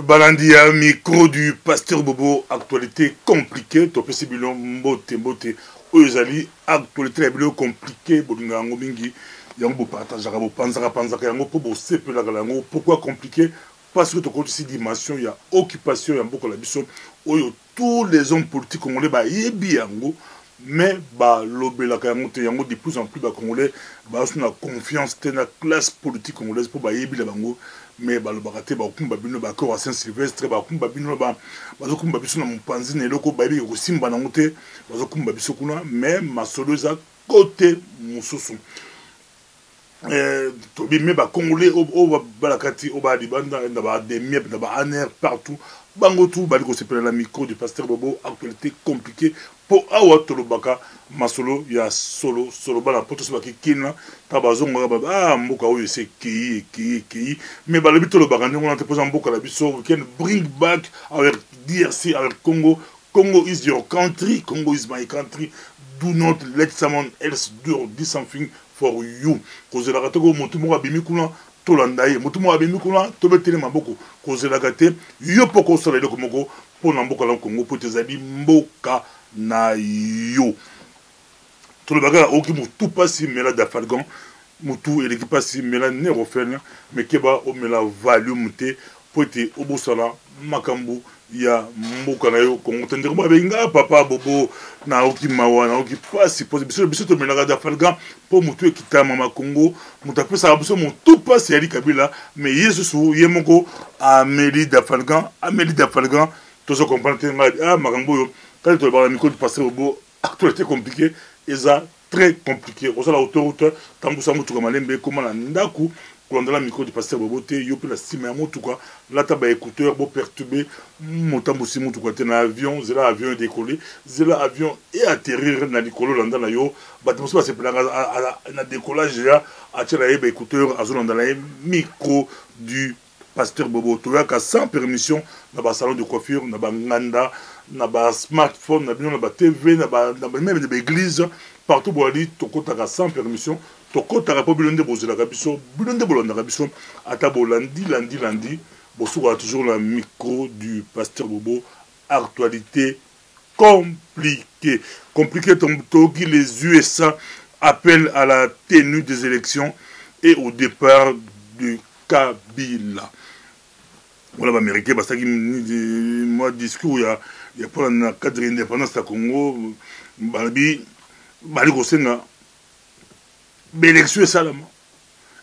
Balandia, micro du pasteur Bobo, actualité compliquée, topé bilon mbote mbote, ozali, actualité la compliquée, bolinga mingi, yango partage bo panzaka yango po bo sepe la galango, pourquoi compliqué? Parce que tu comptes ici dimension, il y a occupation, il y a beaucoup la biso, tous les hommes politiques congolais ba yebi yango, mais ba lobé la yango de plus en plus ba congolais, ba on a confiance dans la classe politique congolaise pour ba yebi la bango. Mais balobakate bakumba bino bakoro Saint-Sylvestre bakumba bino bazokumba biso na mopanzi na eloko bayebi kosimba nango te bazokumba biso kuna mais masolo eza côté mosusu tobimi bakongolais oyo balakati oyo balibanda na bademie na baaner partout bango tu bali kosepela na micro du pasteur Bobo, actualité compliquée po awa tolobaka masolo ya solo bana poto so bakikina ta bazonga ba mboka oyo se ki mais balobi tolobaka ndenge on te pose mboka la biso we can bring back our DRC, our Congo is your country, Congo is my country, do not let someone else do something for you kozela katoko motu moko abimi kuna tolanda ye motu moko abimi kuna tobetele maboko kozela kate yo poko sala eloko moko pona mboka la Congo po tezali mboka na yo tolobaka oki mutu pasi mela da falcon mutu eleki pasi mela nerofene mais keba o mela volume te po te obosala makambu ya mboka na yo Congo tendere ba benga papa Bobo na oki mawa na oki pasi po biso to mela da falcon po mutu ekitama ma Congo mutu apesa biso mutu pasi ali Kabila mais yesu ye moko Amélie da falcon tozo comprendre makambu yo quand tu vas à micro du pasteur Bobo, actualité compliquée, et ça très compliqué. On a l'autoroute, tant que ça m'a tout malembe, comment la ndaku, quand on a le micro du pasteur Bobo, yo peut la stimer à mon tout quoi. Là t'as des écouteurs, beau perturbé, mon tambour si mon tout quoi. T'es un avion, c'est là avion décollé, c'est là avion et atterrir dans l'écolo là dans yo. Bah tu sais c'est pour la décollage déjà, attirer les écouteurs, à zone dans la micro du pasteur Bobo. Tu vois qu'à sans permission, dans le salon de coiffure, dans le nganda, na ba smartphone na bino na ba TV na ba même de l'église partout boali tokotaka sans permission tokotaka po bilonde bozela biso bilonde bolonda biso ata bolandi landi bosuka toujours la micro du pasteur Bobo, actualité compliquée toki les USA appellent à la tenue des élections et au départ de Kabila. Voilà l'américain parce que moi discours il y a pas un cadre d'indépendance à Congo bali kosenga élection salement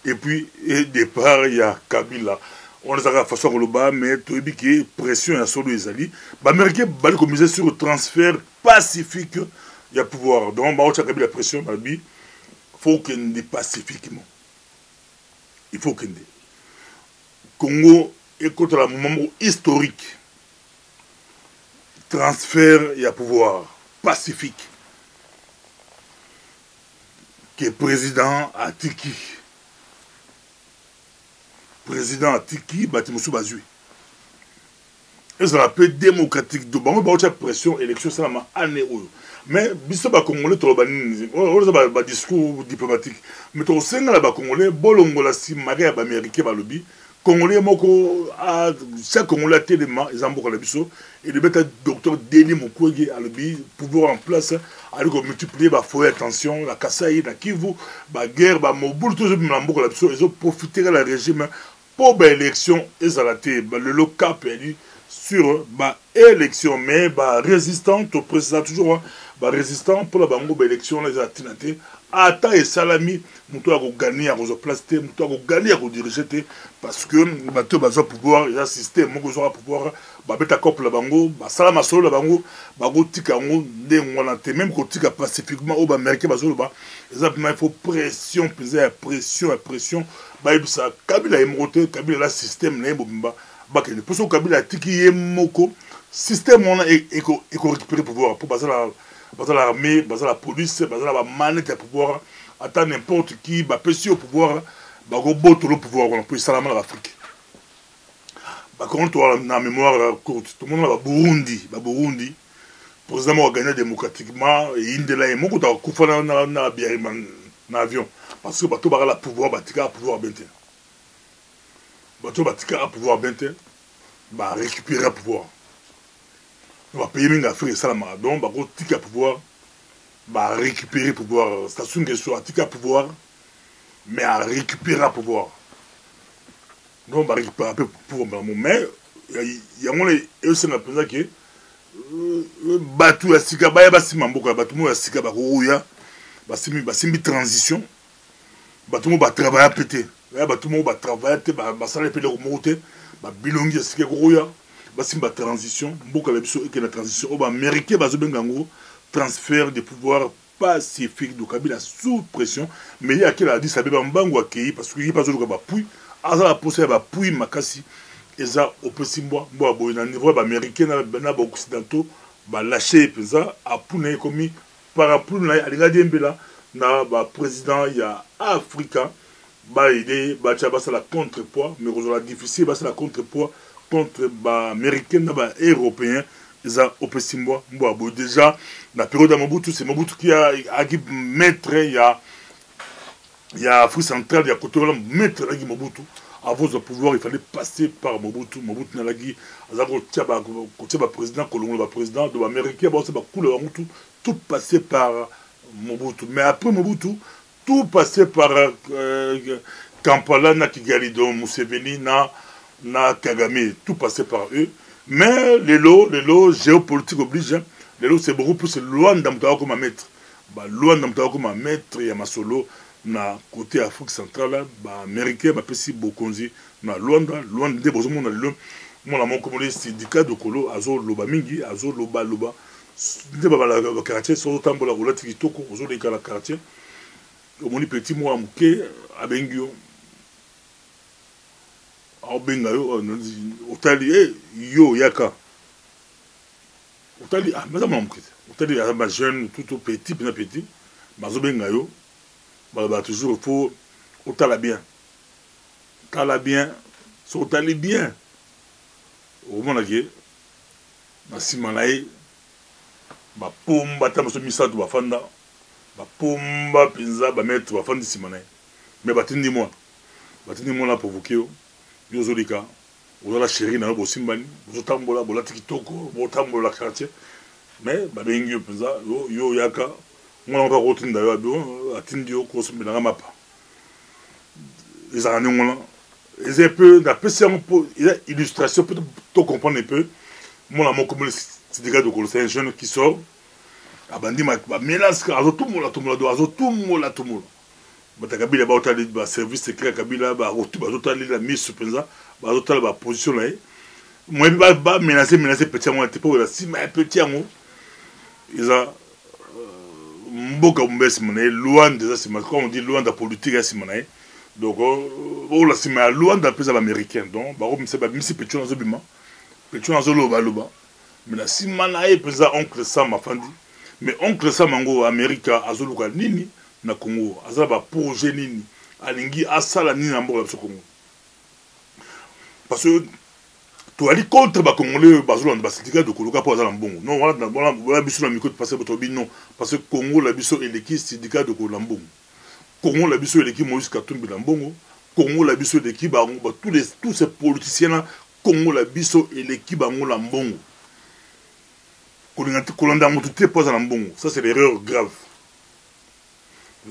et puis départ il y a Kabila on les a façon que le bas mais tout est qui pression à solo ezali américain bali miser sur le transfert pacifique il y a pouvoir donc ba Kabila pression bali faut qu'il y ait pacifiquement il faut qu'il y ait Congo et contre un moment historique, transfert et à pouvoir pacifique, que le président a tiki. Président a tiki, Batimoussou Bazui. Et ça peu démocratique. Donc, on a pression, élection, ça m'a année. Mais, biso ba Congolais, on a un discours diplomatique. Mais, on sait que les Congolais, bolongola si maria ba américain ba lobby. Congolais moko a chaque Congolais tellement ils embourent la biso et le bêta docteur Denis Mukwege a le pouvoir en place avec multiplier ba foyer attention la Kasaï la Kivu ba guerre ba Mobutu toujours m'embourent la biso ils ont profité de la régime pour ba élection ezalate ba le local perdu sur ba élection mais ba résistant au président toujours ba résistant pour la bango ba élection les atinate ata et salami muto a gagner à placer muto a gagner à diriger parce que bato bazo pouvoir ya système moko zo pouvoir ba beta couple la bango ba salama solo la bango ba go tika ngo ndengwana te même ko tika pacifiquement au ba américain bazo ba exactement il faut pression pression ba ibisa Kabila emote Kabila la système na ebomba ba ke pour so Kabila tiki yemoko système on a éco récupérer pouvoir pour baser l'armée, la police, la manette à pouvoir, attendre n'importe qui, peut au pouvoir, au pouvoir, on peut salamar l'Afrique. Par contre, on a mémoire courte, tout le monde a Burundi, président a gagné démocratiquement, et Indela et Moko, a coupé dans l'avion, parce que bateau a pouvoir, batika a pouvoir 21. Bateau batika a pouvoir 21. bah récupérer le pouvoir. On va payer l'Afrique et ça la maradon, bah gros tika pouvoir, bah récupérer le pouvoir. C'est une question à tika pouvoir, mais à récupérer le pouvoir. Donc bah récupérer un peu pouvoir. Mais il y a mon et aussi la président qui batu ya sika baya basima mboka batu mo ya sika ba roya basimi transition batu mo ba travailler pété ya batu mo ba travailler te ba sala pe le moté ba bilongi ya sika roya basimi ba transition mboka la biso et la transition au ba américain bazo bengango transfert de pouvoir pacifique de Kabila sous pression mais il y a qui a dit ça beba mbango akei parce que il pas zo ba pui azala poser ba pui makasi eza opesi mbwa boye na niveau baaméricain na baoccidentaux balâche mpenza apuna ye komi parapluie na ye alingaki mbela na baprésident ya afrika baide batya basala contrepoids mais kozala difficile basala contrepoids contre baaméricain na baeuropéen eza opesi mbwa boye déjà na période ya mobutu c'est mobutu qui aki maître ya afrique centrale ya côté wana maître alaki mobutu. Avant de pouvoir, il fallait passer par Mobutu. Mobutu Nalagi, le président, le président de l'Amérique, tout passé par Mobutu. Mais après Mobutu, tout passé par Kampala, na Kigali, Museveni, na Kagame, tout passé par eux. Mais les lots géopolitiques obligent. Les lots, c'est beaucoup plus loin d'Amtawa comme maître. Loin d'Amtawa comme maître, il y a Masolo. Na côté Afrique centrale ba américain ba pesi bokonzi na Luanda de bozomo na lelo mona moko mo les syndicats de kolo azo loba mingi azo loba nde ba la quartier so tambola olati kitoko ozo le kala quartier omoni petit mo amuke abengio abenga yo otali yo yaka otali mais ça m'amuke otali ba jeune tout petit bien petit mazo benga yo bah toujours il faut otala bien so otali bien au moins là na simanae ba pomba ta so misatu ba fanda ba pomba pinza ba mettre ba fandi simanae mais batindi moi la provoquer yo zolika ozola chérie na bo simbani ozotambola bolati kitoko botambola quartier mais ba bengi yo pinza yo yaka on va retourner d'ailleurs à Tindio Kosum dans la map. Les années ils un peu d'après c'est un peu illustration pour te comprendre un peu. Moi mon comme le syndicat de Kolo c'est un jeune qui sort a bandi ma menace à tout le monde. Bata Kabila ba otali ba service secret Kabila ba otali la mise sur penza ba otali ba position là. Moi ba menacer petit moi t'es pas là si mais petit en ils a mboka mbesi manaye loin des asimana comme on dit loin de la politique asimana donc la simana loin de la pesa américain donc ba komisa ba misi pecho nazo bima pecho nazo loba mais la simana pesa oncle Sam afandi mais oncle Sam ngo America azoluka nini na Congo azala ba projet nini alingi asala nini na mboka biso Congo parce que tu as contre les Congolais, les syndicats de Koloka pour aller en Bongo. Non, voilà, biso la micro de passer votre non, parce que Congo la biso et l'équipe syndicat de Kolambongo. Congo la biso et l'équipe Moïse Katumbi Lambongo. Congo la biso et l'équipe tous ces politiciens là, Congo la biso et l'équipe Bango Lambongo. Kolanda Moutouté pose à Lambongo. Ça c'est l'erreur grave.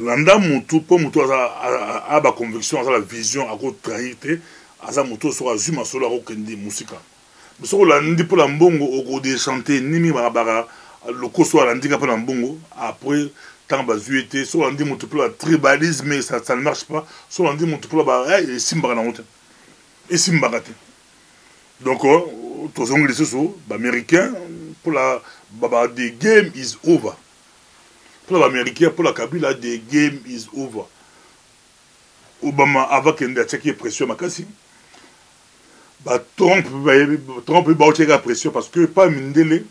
Landa Moutou, pour Moutou a la conviction, a la vision, a trahir. Aza moto so azuma so la rokende musika so la ndi pour la mbongo au de chanter nimi barabara le koso la ndika pour la mbongo après tant bazuete so la ndi moto pour la tribalisme ça ne marche pas so la ndi moto pour la ba et simba na honte et simba raté donc tous anglais so ba américain pour la baba the game is over pour la américain pour la Kabila the game is over Obama avant qu'il ait attaqué pression makasi Trump va tirer la pression parce que pas Mindele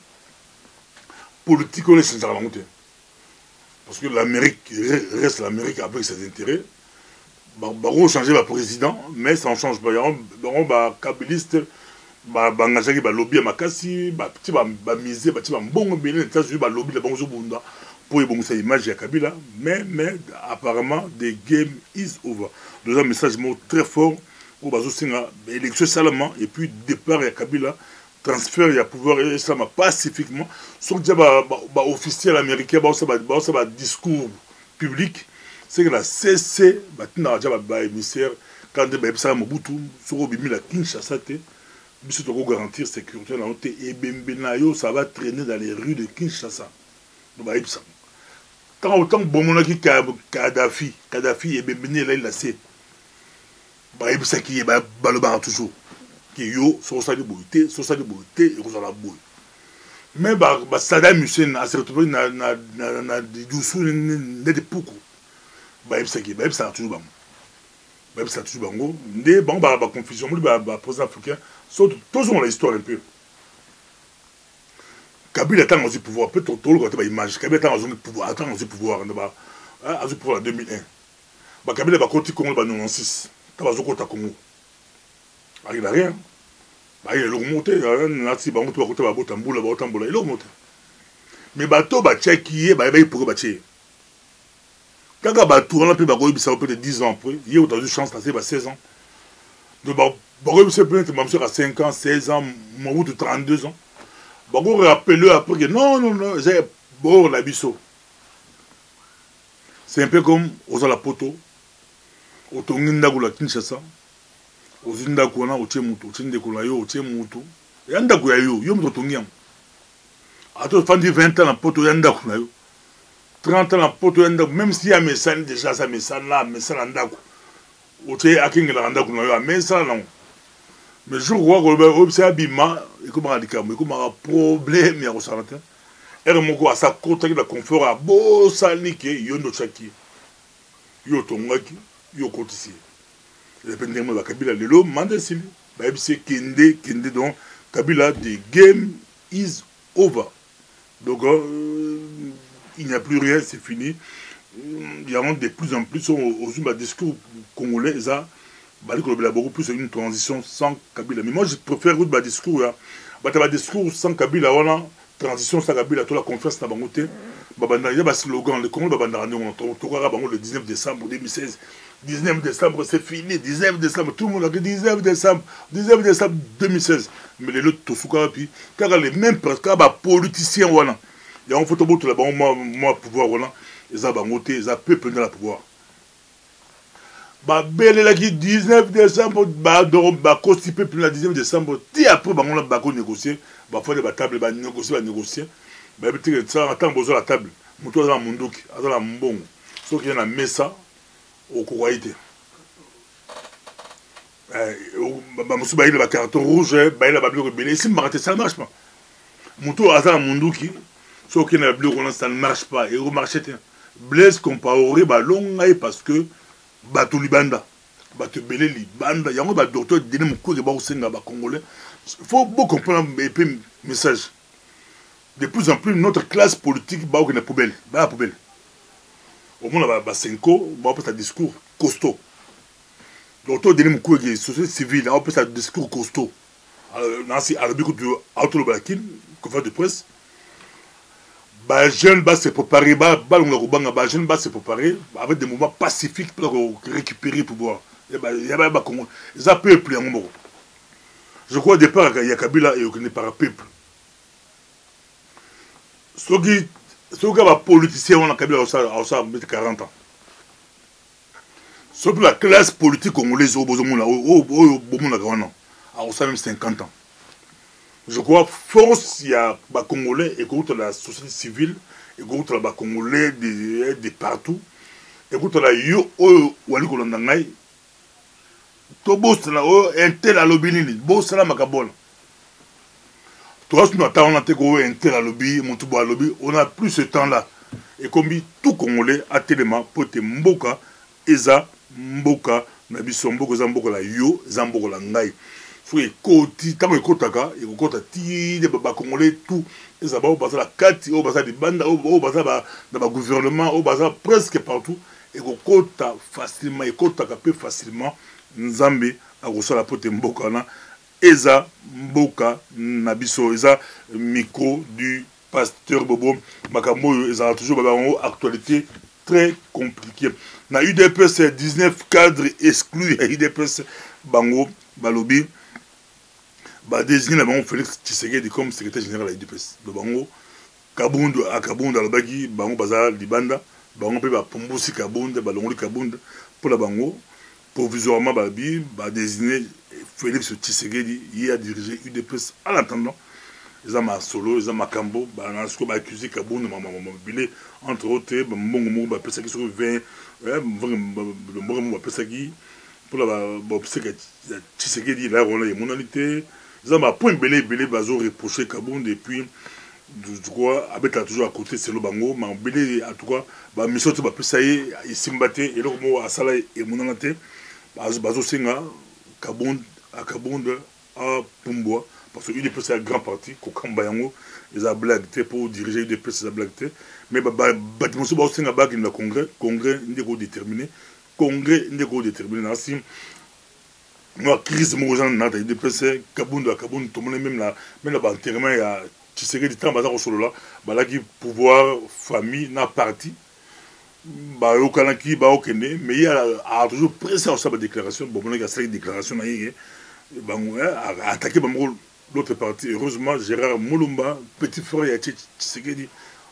politique on est sans arrêter parce que l'Amérique reste l'Amérique avec ses intérêts on changer le président mais ça ne change pas on va kabiliste engagé ba lobby makasi petit miser petit bon bien les États-Unis ba lobby ba bonzo bunda pour y boncer image ya Kabila mais apparemment the game is over. Deux message très fort au bazo singa élection salement et puis départ ya Kabila transfert ya pouvoir et ça pacifiquement sauf déjà officiel américain ba discours public c'est que la CC batina déjà ba émissaire quand de ba Mobutu soko bimi la Kinshasa te biso to garantir sécurité na te et bembenayo ça va traîner dans les rues de Kinshasa donc ba ipsa tant autant bomonaki Kadhafi et bembene là il a c'est ba ipsa qui ba baloba toujours qui yo société boité et qu'on la boy mais ba Saddam Hussein a se retrouvé na dessous de pouco ba ipsa toujours ba ça toujours bango ndé bon ba confusion ba président africain surtout tous ont l'histoire un peu Kabila tant aussi pouvoir peut tout le côté ba image Kabila tant aussi pouvoir a pouvoir en 2001 ba Kabila ba côté Congo ba 96 ta ba zokota Congo il a rien ba il est remonté nati ba mutu ba côté ba botambola il est remonté mais bato ba tcheki ba pour ba tché quand on a pu peut-être 10 ans après, il y a eu une chance de 16 ans. Donc, peut-être à 5 ans, 16 ans, mon de 32 ans. On rappelle après que non, j'ai bon la biseau. C'est un peu comme aux la poto, au Tonginda ou la Kinshasa, aux Indakuna, au Tchemutu, au Tchindekulayo, au Tchemutu, et Andakuyayo, Yom Tongiam. À toi, 20 ans, la poto Yandakunayo. 30 ans, la poto, même s'il y a mes scènes, déjà, ça mes scènes là, mes scènes en dago. Ou tu es à King la dago, mais ça, non. Mais je crois que c'est abîmement, et comme on dit, comme un problème, il y a un certain. Et mon à sa côte, la confort à beau salnique, yondo chaki, yotongaki, yokotisi. Le pendant de la Kabila, le lot, mandesili. C'est Kende, donc, Kabila, the game is over. Donc, il n'y a plus rien, c'est fini. Il y a de plus en plus aux discours congolais, ça, beaucoup plus une transition sans Kabila. Mais moi, je préfère le discours, discours sans Kabila, voilà, transition sans Kabila, toute la confiance dans Bangote. Il y a un slogan, le Congo, le 19 décembre 2016. 19 décembre, c'est fini, 19 décembre, tout le monde a dit 19 décembre 2016. Mais les autres, tout ce puis, car les mêmes politiciens, voilà. Il y a un photo tout là-bas, moi, pouvoir, voilà. Ils ont bangoté, ils ont peuple dans la pouvoir. Belle là qui 19 décembre, constipé plus le 19 décembre, ti après, on a négocié, faire des tables, négocier. Ça attend besoin la table. Moutou à Munduki, à la Mbong. Sauf qu'il y a un messa au Kouraïté. Moussou Baïl, le carton rouge, Baïl, la Babylone rebelle. Ici, ça ne marche pas. Moutou à la Munduki. Sauf qu'il y a un bleu, ça ne marche pas. Et au marché, Blaise comparé, parce que Batou Libanda, Batou Belé Libanda, il y a un docteur qui dit que les Congolais. Il faut beaucoup comprendre le message. De plus en plus, notre classe politique est une poubelle. Au moins, il y a 5 ans, il y a un discours costaud. Le docteur dit que la société civile, il y a un discours costaud. Nancy Arabi, Autolobalakin, conférence de presse. Les jeunes vont se préparer, les jeunes vont se préparer avec des mouvements pacifiques pour récupérer le pouvoir. Il y a un peuple. Je crois au départ qu'il y a Kabila et qu'il n'est pas un peuple. Ceux qui sont politiciens, on a Kabila à 40 ans. Surtout la classe politique congolaise, au même 50 ans. Je crois force il y a des Congolais et contre la société civile et contre les Congolais de partout et contre la yo wali kolondangai to boss na o intel à lobby nini boss na makabona toi nous attendons te ko intel à lobby mutubo à lobby on a plus ce temps là et comme tout Congolais a tellement pote mboka eza mboka na biso mboka za mboka la yo za mboka la ngai faut écouter tant écoutaka et écouter ti de Congolais tout et ça va au bazar la carte au bazar des bandes au bazar dans le gouvernement au bazar presque partout et écouter facilement écoutaka peu facilement nzambe a reçu la pote mboka na eza mboka na biso eza micro du pasteur Bobo makambo eza toujours en actualité très compliquée na UDPS 19 cadres exclus UDPS bango balobi ba désigné la bango Félix Tshisekedi comme secrétaire général à UDPS de bango Kabundu à Kabundu alobaki bango baza libanda bango pe ba pumbusi Kabundu balongoli Kabundu pour la bango provisoirement babi ba désigné Félix Tshisekedi il a dirigé UDPS en attendant ils ont ma solo ils ont ma cambo ba na ce que ba accusé Kabundu mobile entre autres ba mbongo mo ba pesa ki sur 20 le mbongo mo ba pesa ki pour la ba pesa ki Tshisekedi la rôle et monalité ils ont ma point belé bazo reproché Kabundu et puis du droit avec toujours à côté c'est le bango mais belé en tout cas ba mission to ba pesa yi isimbate et le mo asala et monalité bazo senga Kabundu à Kabundu à Pumbwa parce que UDPS c'est un grand parti kokamba yango ils ont blagué pour diriger UDPS c'est blagué mais bâtiment so bazo senga bagi na congrès ndeko déterminé congrès ndeko déterminé nasi moi crise mo gens na UDPS Kabundu à Kabundu tout le monde même la enterrement ya Tshisekedi temps baza ko solo là balaki pouvoir famille na parti ba yokanaki ba okende mais il a toujours pressé à sa déclaration bon il y a cette déclaration na yé bango a attaqué bango l'autre parti heureusement Gérard Moulumba petit frère ya Tshisekedi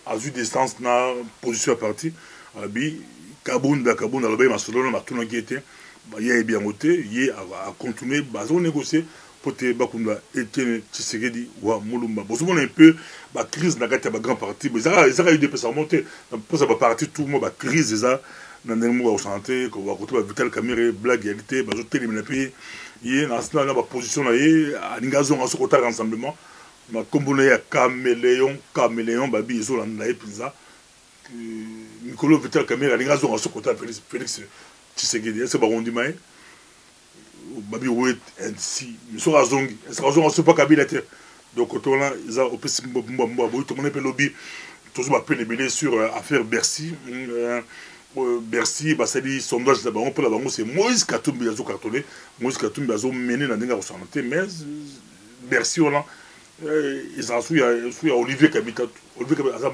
a eu distance na position à parti bi Kabundu la ba masolo na tuna qui était il y a bien voté il a continué bazo négocier pour te bakunda Etienne Tshisekedi wa Moulumba bon souvent un peu ba crise na kati ba grand parti mais ça a eu des personnes remonter pour ça ba parti tout le monde ba crise ça na ndemo wa santé ko ba koto ba Vital Kamerhe blague réalité ba zo téléminer pays il na sna na ba position na ye aningazo ngaso kota rassemblement na kombona ya caméléon babi zo la na epinza Nicolas Vital Kamerhe aningazo ngaso kota Félix Tshisekedi c'est ba ondima babi wait and see so azongi c'est pas Kabila te donc on a ils ont opé mbombo tout le monde peut lobby toujours appelé les belés sur affaire Bercy Bercy bah ça dit sondage là-bas on peut là-bas c'est Moïse Katumbi azo cartonné Moïse Katumbi azo mené dans denga santé mais Bercy on a ils ont sous ya Olivier Kabila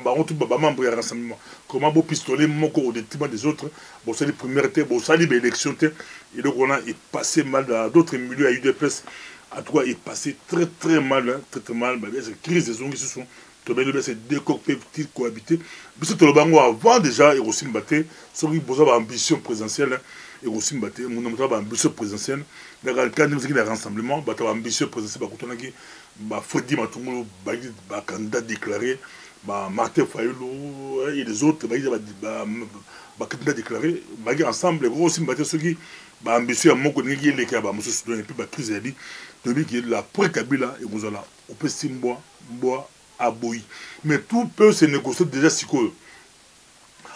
baron tout baba membre ya rassemblement comment beau pistolet moko au détriment des autres bon c'est les premières té bon ça les élections té et donc on a passé mal dans d'autres milieux à UDPS à toi il passé très mal très mal bah c'est crise des ongs qui se sont tombés c'est découpé petit cohabiter mais c'est le bango avant déjà et aussi mbaté sur qui besoin d'ambition présidentielle et aussi mbaté mon nom ambition présidentielle dans le cadre de rassemblement bah ambition présidentielle bah quand on a qui bah Freddy Matungu bah candidat déclaré bah Martin Fayulu et les autres bah candidat déclaré bah ensemble les gros aussi mbaté ceux qui bah ambition à mon côté qui est les cas bah monsieur Soudan et puis bah crise est dit de qui est la pré-Kabila et vous allez on peut simbois aboyi mais tout peut se négocier déjà si quoi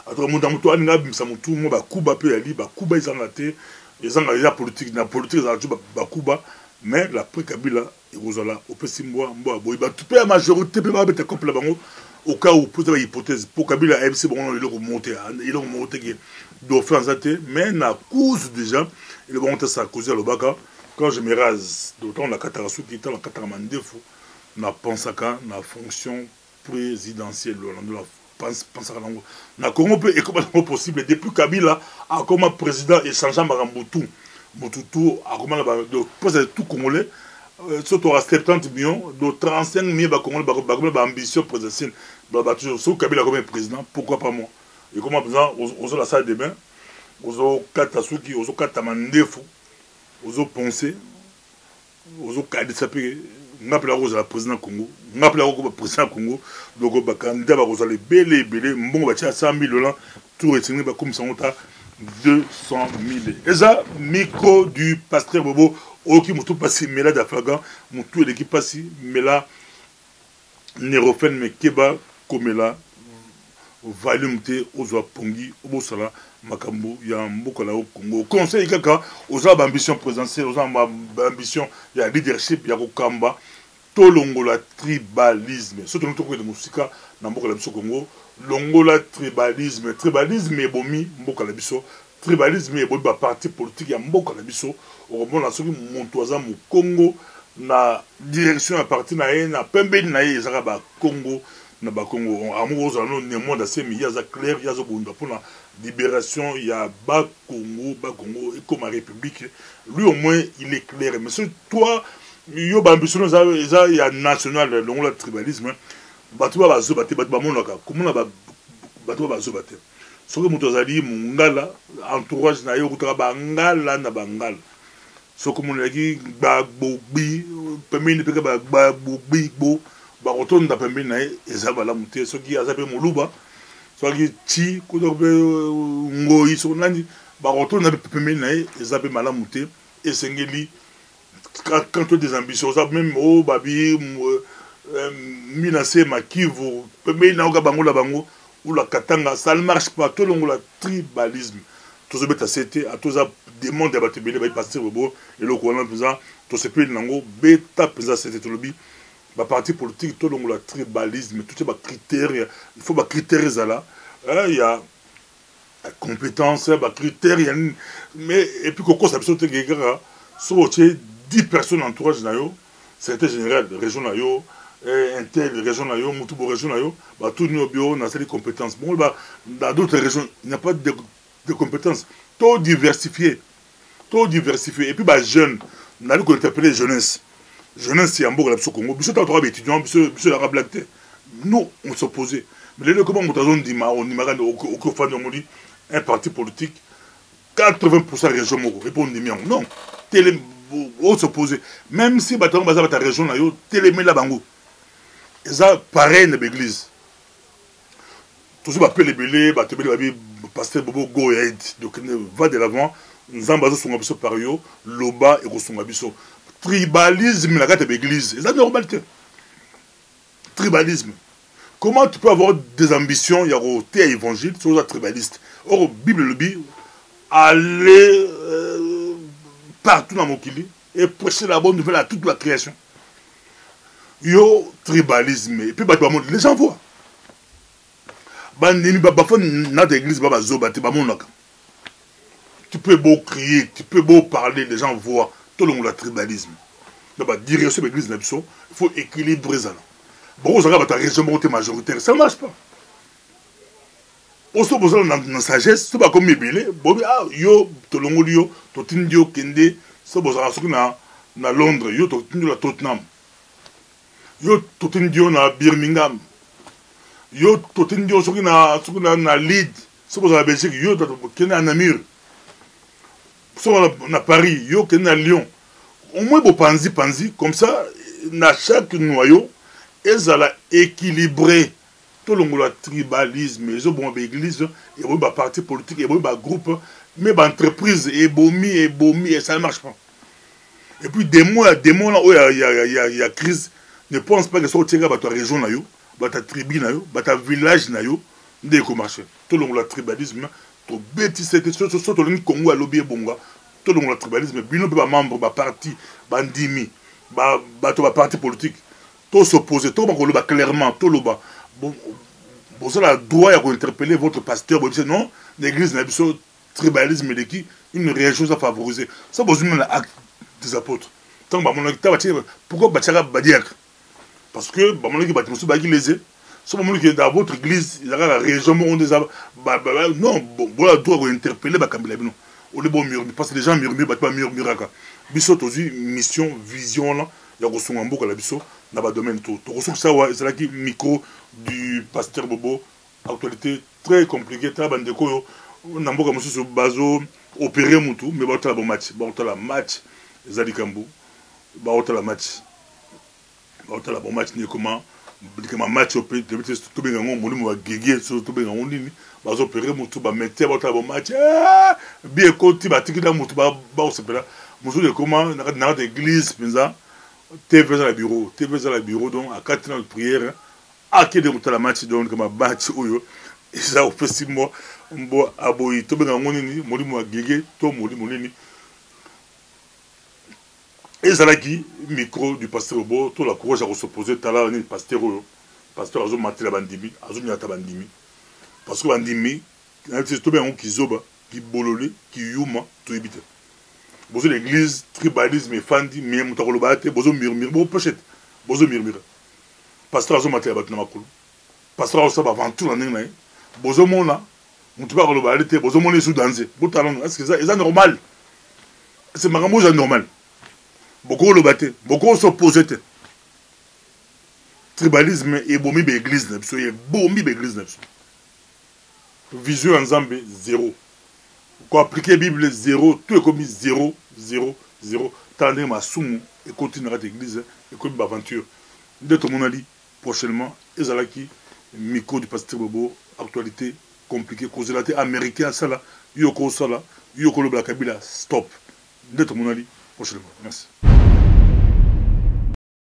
alors mon dans toi n'a bimsa mon tout moi bah Kuba peut aller bah Kuba ils en a été ils ont déjà politique na politique ils ont bah Kuba mais la pré-Kabila et vous allez on peut simbois aboyi bah tout la majorité peut pas être complet bango au cas où pour cette hypothèse pour Kabila MC bon il remonter qui d'offense mais na cause déjà il va monter ça causer le baka quand je me rase d'autant la catarasu qui est la cataramandefo na pensaka na fonction présidentielle de la pense à na Congo peut et comment possible depuis Kabila a comme président échangeant Marambutu Motutu a comment de poser tout congolais surtout à 70 millions de 35 millions de congolais ba ambition présidentielle ba toujours sur Kabila comme président pourquoi pas moi et comment besoin aux la salle de bain aux katasuki aux katamandefo aux penser aux kadisapé ngapela ko za président Congo ngapela ko président Congo donc ba candidat ba ko za les belé mbongo ba tia 100 000 dollars tout retenu ba comme ça on ta 200 000 et ça micro du pasteur Bobo oki mutu passi mela d'Aflagan mutu l'équipe passi mela Nerofen me keba komela volume te ozwa pongi obosala makambo ya mboka na Congo conseil kaka ozwa ambition présidentielle ozwa ambition ya leadership ya kokamba tolongola tribalisme surtout nous toko de musika na mboka la biso Congo longola tribalisme ebomi mboka la biso tribalisme ebomi ba parti politique ya mboka la biso okomona soki muntu aza mu Congo na direction ya parti na ye na pembeni na ye ezaka ba Congo na ba Congo amour ozala no monde assez mais yaza clair yaza bunda pona libération, il y a bas Congo, et comme la République. Lui, au moins, il est clair. Mais c'est toi, il y a national, le tribalisme. Batuba bazo bate, batuba monaka. Comment la batuba bazo bate? Soki moto azali mungala, entourage na yo kutaka bangala na bangala. Soki moto azali bagbobi, pembeni peke bagbobi bo, bakotonda pembeni na ye, ezaba la mute. Soki azape moluba, soki ti, kutope ngoi, soki nani, bakotonda pembeni na ye, ezape malamu te, esengeli, quand tu as des ambitions, même oh babi, Minase Makivo, pembeni na oka bango la bango, ou la katanga, ça ne marche pas, tout le monde la tribalisme. Tout ce bêta c'était, à tous les démons de Batibele, il passe au beau, et le courant pesant, tout ce pays nango, bêta pesant c'était tout le bi. Ma parti politique, tout le monde la tribalisme, tout ces critères, il faut des critères là. Il y a la compétence, des critères, mais, et puis qu'on ça peut être sur 10 personnes entourage nayo, secrétaire général de région nayo, intel région nayo, Moutoubo région nayo, bah tout nous bio n'a des compétences. Bon bah dans d'autres régions, il n'y a pas de compétences. Tout diversifié. Et puis bah jeunes, on a dit qu'on appelait jeunesse. Jeunesse c'est en Bourg la Congo. Bisous t'as trois étudiants, bisous la blague. Nous on s'opposait. Mais les comment on dit on imagine au fan de dit un parti politique 80% région Moko. Répondez bien. Non. Télé on s'opposait. Même si bataillon bazar ta région na yo télé la bango. Ça pareil dans l'église. Tout ça appelle les belés, pasteur Bobo go ahead. Donc va de l'avant, nous ambazo son abisso par yo, loba et son abisso. Tribalisme la gâte l'église. C'est normalité. Tribalisme. Comment tu peux avoir des ambitions, il y a un thé évangile, sur la tribaliste. Or Bible le dit, aller partout dans mon kili et prêcher la bonne nouvelle à toute la création. Yo tribalisme et puis les gens voient tu peux beau crier, tu peux beau parler, les gens voient tout le monde le tribalisme. Donc dire sur l'église il faut équilibrer ça. Bon, vous avez ta région majoritaire, ça ne marche pas. On se pose dans sagesse, c'est pas comme Mébélé, yo tout le monde yo, tout le monde kende, c'est bon ça na Londres, yo tout le monde Tottenham. Yo totindio na Birmingham. Yo totindio soki na Leeds. Soki na Belgique, yo kena na Namur. Soki na Paris, yo kena na Lyon. Au moins bo panzi, comme ça, na chaque noyau, ezala équilibré. Tout le monde tribalisme, ils ont bon église, et bon parti politique, et bon groupe, mais entreprise, et bomi, et ça ne marche pas. Et puis des mois là où il y a crise. Ne pense pas que ce soit ta région, ta tribu, ta village, ne peut marcher. Tout le monde le tribalisme, tout bêtise, tout le monde Congo a lobby bonga, tout le monde le tribalisme, bino peut pas membre, parti, bandimi, parti politique, tout s'opposer, tout le monde clairement, tout le monde. Bon, vous avez le droit d'interpeller votre pasteur, vous dites non, l'église n'a pas tribalisme, une région à favoriser. Ça, vous avez l'acte des apôtres. Pourquoi Bachara Badiak? Parce que, dans votre église, il y a la région où on des non, bon, la droit d'interpeller parce que les gens murmurent, pas murmurent. Bissot aussi, mission, vision, là, il y a un beau la bisso, dans le domaine tout. C'est là qui micro du pasteur Bobo, actualité très compliquée, très bande de koyo, on a un peu sur bazo, opérer moutou, mais bon, la match, Zadikambu, la match. Otala bon match ni comment dikama match au pays de tout bien on molimu wa gege tout bien on nini bazo opérer mutu ba mettre otala bon match bien côté ba tikida mutu ba osepela mutu de comment na église penza TV dans le bureau donc à 4 heures de prière à qui de otala match donc comme match oyo et ça au festival mbo aboyi tout bien on nini molimu wa gege to molimu nini. Et ça là qui micro du pasteur Obo, tout la courage à s'opposer, t'as là un pasteur a maté la bandimi, a nyata bandimi. Parce que bandimi, c'est tout bien qui zoba, qui bololé, qui yuma, tout évite. Bozo l'église, tribalisme et fandi, mais moutakolo bate, bozo murmure, bon pochette, bozo murmure. Pasteur a maté la bandima makulu. Pasteur a aventure en nene, bozo mona, mutu ba koloba alete bozo mona sous danser botalon est-ce que ça est normal c'est makambo ja normal beaucoup le batté beaucoup s'opposer tribalisme et bomi be église na biso et bomi be église na biso vision ensemble zéro quoi appliquer bible zéro tout est comme 0 0 0 tandis ma sumu et continuera d'église et comme aventure de tout mon ali prochainement ezalaki micro du pasteur Bobo actualité compliquée causé la américain ça là yoko le Kabila stop de tout mon ali prochainement merci.